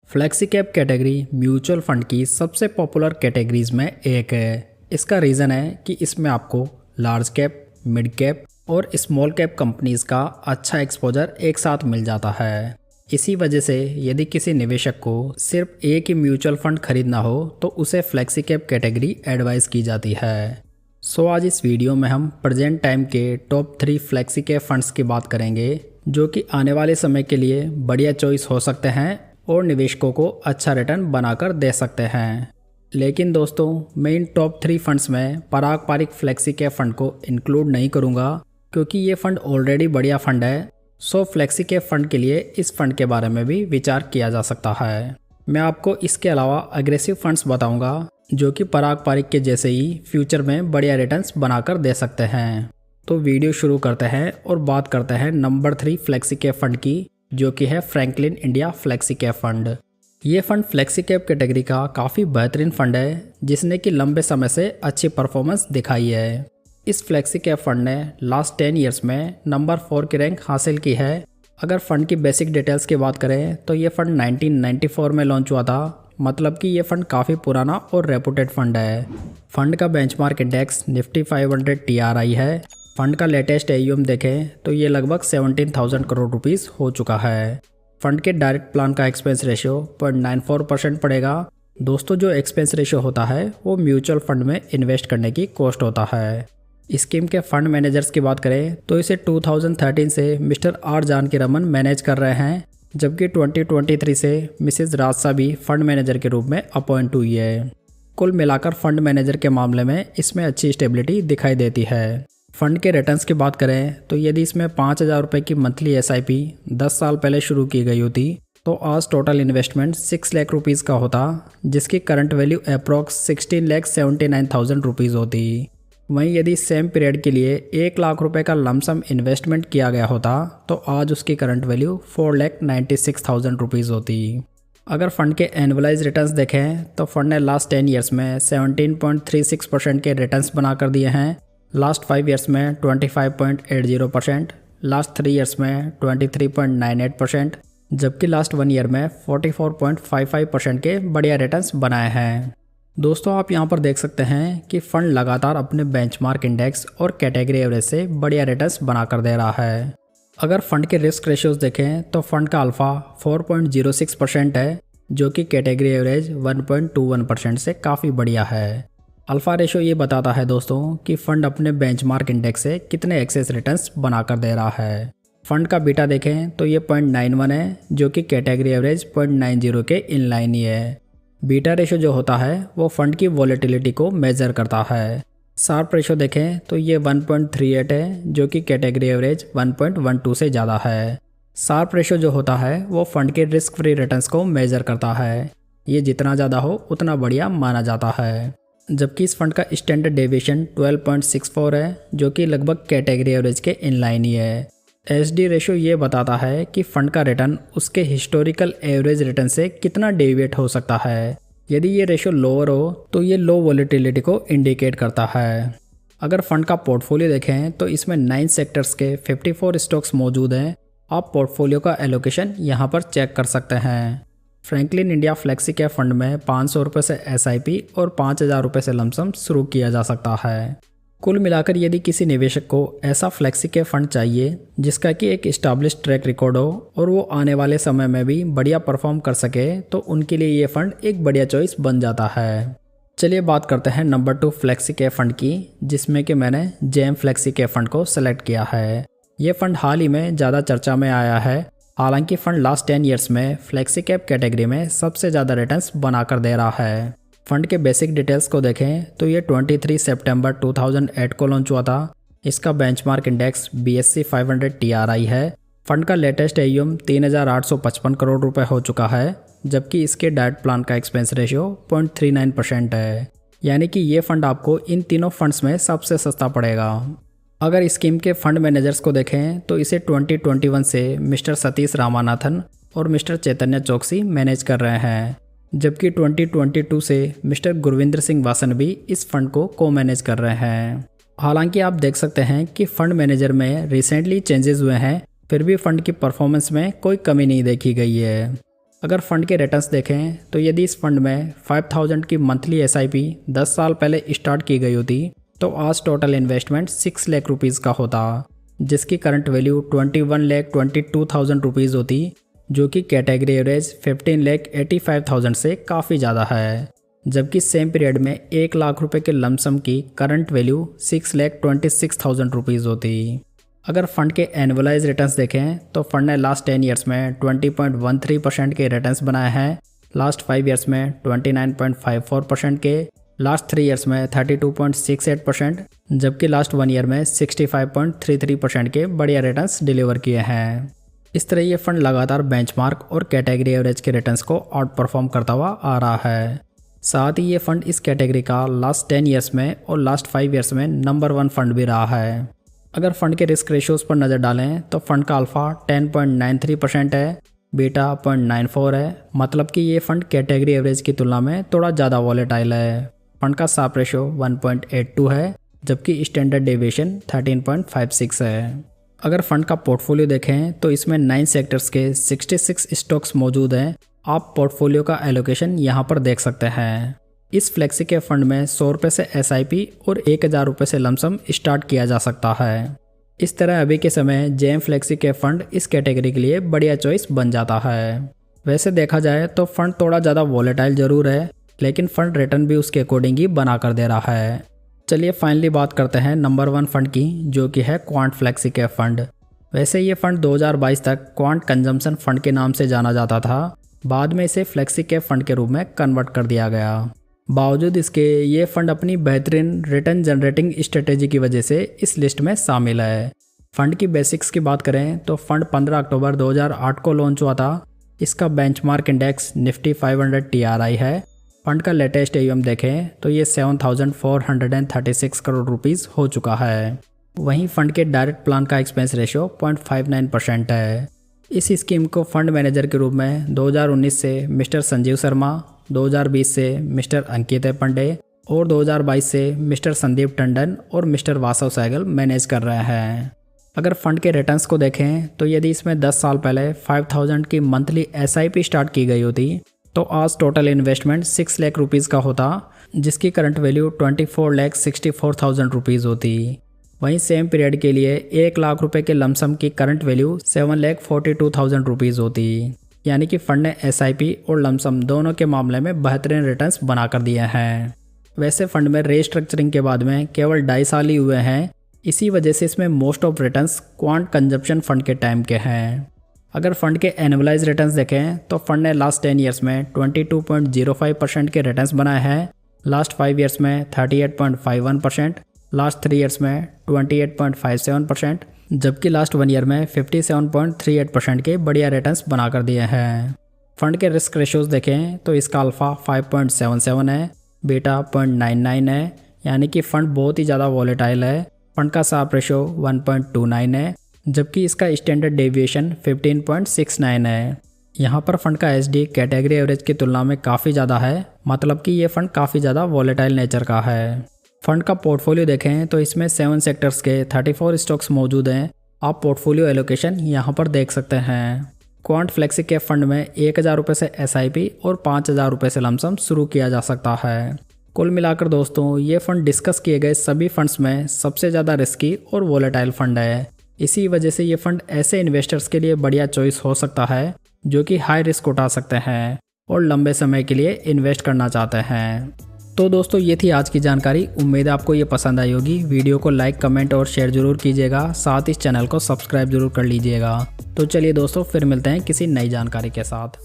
Flexi cap category mutual fund की सबसे popular categories में एक है। इसका रीज़न है कि इसमें आपको लार्ज कैप, मिड कैप और स्मॉल कैप कंपनीज का अच्छा एक्सपोजर एक साथ मिल जाता है। इसी वजह से यदि किसी निवेशक को सिर्फ एक ही म्यूचुअल फंड खरीदना हो तो उसे फ्लेक्सी कैप कैटेगरी एडवाइस की जाती है। सो आज इस वीडियो में हम प्रेजेंट टाइम के टॉप 3 फ्लेक्सी कैप फंड्स की बात करेंगे जो कि आने वाले समय के लिए बढ़िया चॉइस हो सकते हैं और निवेशकों को अच्छा रिटर्न बनाकर दे सकते हैं। लेकिन दोस्तों, मैं इन टॉप 3 फंड्स में पारंपरिक फ्लेक्सी कैप फंड को इंक्लूड नहीं करूंगा क्योंकि ये फंड ऑलरेडी बढ़िया फंड है। सो फ्लेक्सी कैप फंड के लिए इस फंड के बारे में भी विचार किया जा सकता है। मैं आपको इसके अलावा अग्रेसिव फंड्स बताऊंगा जो कि पारंपरिक के जैसे ही फ्यूचर में बढ़िया रिटर्न्स बनाकर दे सकते हैं। तो वीडियो शुरू करते हैं और बात करते हैं नंबर 3 फ्लेक्सी कैप फंड की, जो कि है Franklin India flexi cap fund. ये फंड फ्लेक्सी कैप कैटेगरी का काफ़ी बेहतरीन फंड है जिसने कि लंबे समय से अच्छी परफॉर्मेंस दिखाई है। इस फ्लेक्सी कैप फंड ने लास्ट 10 ईयर्स में नंबर 4 की रैंक हासिल की है। अगर फंड की बेसिक डिटेल्स की बात करें तो ये फंड 1994 में लॉन्च हुआ था, मतलब कि ये फंड काफ़ी पुराना और रेपुटेड फंड है। फंड का बेंचमार्क इंडेक्स निफ्टी 500 TRI है। फंड का लेटेस्ट AUM देखें तो ये लगभग 17,000 करोड़ रुपीस हो चुका है। फंड के डायरेक्ट प्लान का एक्सपेंस रेशियो 0.94% पड़ेगा। दोस्तों, जो एक्सपेंस रेशियो होता है वो म्यूचुअल फंड में इन्वेस्ट करने की कॉस्ट होता है। स्कीम के फंड मैनेजर्स की बात करें तो इसे 2013 से mister R Janaki Raman manage कर रहे हैं, जबकि 2023 से मिसेज राजसा भी फंड मैनेजर के रूप में अपॉइंट हुई है। कुल मिलाकर फंड मैनेजर के मामले में इसमें अच्छी स्टेबिलिटी दिखाई देती है। फंड के रिटर्न्स की बात करें तो यदि इसमें 5,000 रुपये की मंथली SIP 10 साल पहले शुरू की गई होती तो आज टोटल इन्वेस्टमेंट 6 लाख रुपीज़ का होता, जिसकी करंट वैल्यू अप्रॉक्स 16,79,000 रुपीज़ होती। वहीं यदि सेम पीरियड के लिए 1 लाख रुपए का लमसम इन्वेस्टमेंट किया गया होता तो आज उसकी करंट वैल्यू 4,96,000 रुपीज़ होती। अगर फंड के एनुअलाइज रिटर्न्स देखें तो फंड ने लास्ट 10 ईयर्स में 17.36% के रिटर्न्स बनाकर दिए हैं। लास्ट 5 ईयर्स में 25.80%, लास्ट 3 ईयर्स में 23.98%, जबकि लास्ट 1 ईयर में 44.55% के बढ़िया रिटर्न्स बनाए हैं। दोस्तों, आप यहां पर देख सकते हैं कि फंड लगातार अपने बेंचमार्क इंडेक्स और कैटेगरी एवरेज से बढ़िया रिटर्न्स बनाकर दे रहा है। अगर फंड के रिस्क रेशियोज देखें तो फंड का अल्फा 4.06% है, जो कि कैटेगरी एवरेज 1.21% से काफ़ी बढ़िया है। अल्फा रेशो ये बताता है दोस्तों कि फंड अपने बेंचमार्क इंडेक्स से कितने एक्सेस रिटर्न्स बनाकर दे रहा है। फंड का बीटा देखें तो ये 0.91 है, जो कि कैटेगरी एवरेज 0.90 के इनलाइन ही है। बीटा रेशो जो होता है वो फंड की वॉलेटिलिटी को मेजर करता है। शार्प रेशो देखें तो ये 1.38 है, जो कि कैटेगरी एवरेज 1.12 से ज़्यादा है। शार्प रेशो जो होता है वो फंड के रिस्क फ्री रिटर्न्स को मेजर करता है। ये जितना ज़्यादा हो उतना बढ़िया माना जाता है। जबकि इस फंड का स्टैंडर्ड डेविएशन 12.64 है, जो कि लगभग कैटेगरी एवरेज के इनलाइन ही है। SD रेशो ये बताता है कि फंड का रिटर्न उसके हिस्टोरिकल एवरेज रिटर्न से कितना डेविएट हो सकता है। यदि ये रेशो लोअर हो तो ये लो वॉलेटिलिटी को इंडिकेट करता है। अगर फंड का पोर्टफोलियो देखें तो इसमें 9 सेक्टर्स के 54 स्टॉक्स मौजूद हैं। आप पोर्टफोलियो का एलोकेशन यहाँ पर चेक कर सकते हैं। Franklin India flexi cap fund में 500 रुपये से SIP और 5,000 रुपये से लमसम शुरू किया जा सकता है। कुल मिलाकर यदि किसी निवेशक को ऐसा फ्लेक्सी कैप फंड चाहिए जिसका कि एक इस्टाब्लिश ट्रैक रिकॉर्ड हो और वो आने वाले समय में भी बढ़िया परफॉर्म कर सके तो उनके लिए ये फंड एक बढ़िया चॉइस बन जाता है। चलिए बात करते हैं नंबर 2 फ्लेक्सी कैप फंड की, जिसमें कि मैंने JM फ्लेक्सी कैप फंड को सेलेक्ट किया है। ये फंड हाल ही में ज़्यादा चर्चा में आया है। हालांकि फंड लास्ट 10 ईयर्स में फ्लेक्सी कैप कैटेगरी में सबसे ज़्यादा रिटर्न्स बनाकर दे रहा है। फंड के बेसिक डिटेल्स को देखें तो ये 23 सितंबर 2008 को लॉन्च हुआ था। इसका बेंचमार्क इंडेक्स BSE 500 TRI है। फंड का लेटेस्ट AUM 3,855 करोड़ रुपए हो चुका है, जबकि इसके डायरेक्ट प्लान का एक्सपेंस रेशियो 0.39% है, यानी कि ये फंड आपको इन तीनों फंड्स में सबसे सस्ता पड़ेगा। अगर स्कीम के फंड मैनेजर्स को देखें तो इसे 2021 से मिस्टर सतीश रामानाथन और मिस्टर चैतन्य चौकसी मैनेज कर रहे हैं, जबकि 2022 से मिस्टर गुरविंदर सिंह वासन भी इस फंड को मैनेज कर रहे हैं। हालांकि आप देख सकते हैं कि फंड मैनेजर में रिसेंटली चेंजेस हुए हैं, फिर भी फंड की परफॉर्मेंस में कोई कमी नहीं देखी गई है। अगर फंड के रिटर्न्स देखें तो यदि इस फंड में 5000 की मंथली SIP 10 साल पहले स्टार्ट की गई होती तो आज टोटल इन्वेस्टमेंट 6 लाख रुपीज़ का होता, जिसकी करंट वैल्यू 21,22,000 रुपीज़ होती, जो कि कैटेगरी एवरेज 15,85,000 से काफ़ी ज़्यादा है। जबकि सेम पीरियड में 1 लाख रुपए के लमसम की करंट वैल्यू 6,26,000 रुपीज़ होती। अगर फंड के एनुअलाइज रिटर्न्स देखें तो फंड ने लास्ट 10 ईयर्स में 20.13% के रिटर्न्स बनाए हैं, लास्ट 5 ईयर्स में 29.54% के, लास्ट 3 ईयर्स में 32.68%, जबकि लास्ट 1 ईयर में 65.33% के बढ़िया रिटर्न्स डिलीवर किए हैं। इस तरह ये फंड लगातार बेंचमार्क और कैटेगरी एवरेज के रिटर्न्स को आउट परफॉर्म करता हुआ आ रहा है। साथ ही ये फंड इस कैटेगरी का लास्ट 10 ईयर्स में और लास्ट 5 ईयर्स में नंबर 1 फंड भी रहा है। अगर फंड के रिस्क रेशियोज पर नज़र डालें तो फंड का अल्फा 10.93% है, बीटा 0.94 है, मतलब कि ये फंड कैटेगरी एवरेज की तुलना में थोड़ा ज़्यादा वॉलेटाइल है। फंड का साप रेशियो 1.82 है, जबकि स्टैंडर्ड डेविएशन 13.56 है। अगर फंड का पोर्टफोलियो देखें तो इसमें 9 सेक्टर्स के 66 स्टॉक्स मौजूद हैं। आप पोर्टफोलियो का एलोकेशन यहाँ पर देख सकते हैं। इस फ्लेक्सी के फंड में 100 रुपये से SIP और 1000 रुपये से लमसम स्टार्ट किया जा सकता है। इस तरह अभी के समय JM फ्लेक्सी के फंड इस कैटेगरी के लिए बढ़िया चॉइस बन जाता है। वैसे देखा जाए तो फंड थोड़ा ज़्यादा वॉलेटाइल ज़रूर है, लेकिन फंड रिटर्न भी उसके अकॉर्डिंग ही बना कर दे रहा है। चलिए फाइनली बात करते हैं नंबर 1 फंड की, जो कि है क्वांट फ्लेक्सी के फंड। वैसे ये फंड 2022 तक क्वांट कंजम्पशन फंड के नाम से जाना जाता था, बाद में इसे फ्लेक्सी के फंड के रूप में कन्वर्ट कर दिया गया। बावजूद इसके ये फंड अपनी बेहतरीन रिटर्न जनरेटिंग स्ट्रेटेजी की वजह से इस लिस्ट में शामिल है। फंड की बेसिक्स की बात करें तो फंड 15 अक्टूबर 2008 को लॉन्च हुआ था। इसका बेंचमार्क इंडेक्स निफ्टी 500 TRI है। फंड का लेटेस्ट AUM देखें तो ये 7,436 करोड़ रुपीज़ हो चुका है। वहीं फंड के डायरेक्ट प्लान का एक्सपेंस रेशियो 0.59% है। इस स्कीम को फंड मैनेजर के रूप में 2019 से मिस्टर संजीव शर्मा, 2020 से मिस्टर अंकित पांडे और 2022 से मिस्टर संदीप टंडन और मिस्टर वासव सहगल मैनेज कर रहे हैं। अगर फंड के रिटर्न्स को देखें तो यदि इसमें 10 साल पहले 5000 की मंथली SIP स्टार्ट की गई होती तो आज टोटल इन्वेस्टमेंट 6 लाख रुपीज़ का होता, जिसकी करंट वैल्यू 24,64,000 रुपीज़ होती। वहीं सेम पीरियड के लिए 1 लाख रुपए के लमसम की करंट वैल्यू 7,42,000 रुपीज़ होती। यानी कि फंड ने SIP और लमसम दोनों के मामले में बेहतरीन रिटर्न्स बनाकर दिए हैं। वैसे फंड में रीस्ट्रक्चरिंग के बाद में केवल 2.5 साल ही हुए हैं, इसी वजह से इसमें most of returns quant consumption fund के टाइम के हैं। अगर फंड के एनुअलाइज रिटर्न्स देखें तो फंड ने लास्ट 10 ईयर्स में 22.05% के रिटर्न्स बनाए हैं, लास्ट 5 ईयर्स में 38.51%, लास्ट 3 ईयर्स में 28.57%, जबकि लास्ट 1 ईयर में 57.38% के बढ़िया रिटर्न्स बनाकर दिए हैं। फंड के रिस्क रेशियोज देखें तो इसका अल्फा 5.77 है, बीटा 0.99 है, यानी कि फंड बहुत ही ज़्यादा वॉलेटाइल है। फंड का साप रेशियो 1.29 है, जबकि इसका स्टैंडर्ड डेविएशन 15.69 है। यहाँ पर फंड का SD कैटेगरी एवरेज की तुलना में काफ़ी ज़्यादा है, मतलब कि ये फंड काफ़ी ज़्यादा वॉलेटाइल नेचर का है। फंड का पोर्टफोलियो देखें तो इसमें 7 सेक्टर्स के 34 स्टॉक्स मौजूद हैं। आप पोर्टफोलियो एलोकेशन यहाँ पर देख सकते हैं। क्वांट फ्लेक्सी के फंड में 1000 रुपये से SIP और 5000 रुपये से लमसम शुरू किया जा सकता है। कुल मिलाकर दोस्तों ये फंड डिस्कस किए गए सभी फंड्स में सबसे ज़्यादा रिस्की और वॉलेटाइल फंड है। इसी वजह से ये फंड ऐसे इन्वेस्टर्स के लिए बढ़िया चॉइस हो सकता है जो कि हाई रिस्क उठा सकते हैं और लंबे समय के लिए इन्वेस्ट करना चाहते हैं। तो दोस्तों ये थी आज की जानकारी। उम्मीद है आपको ये पसंद आई होगी। वीडियो को लाइक, कमेंट और शेयर जरूर कीजिएगा, साथ ही इस चैनल को सब्सक्राइब जरूर कर लीजिएगा। तो चलिए दोस्तों फिर मिलते हैं किसी नई जानकारी के साथ।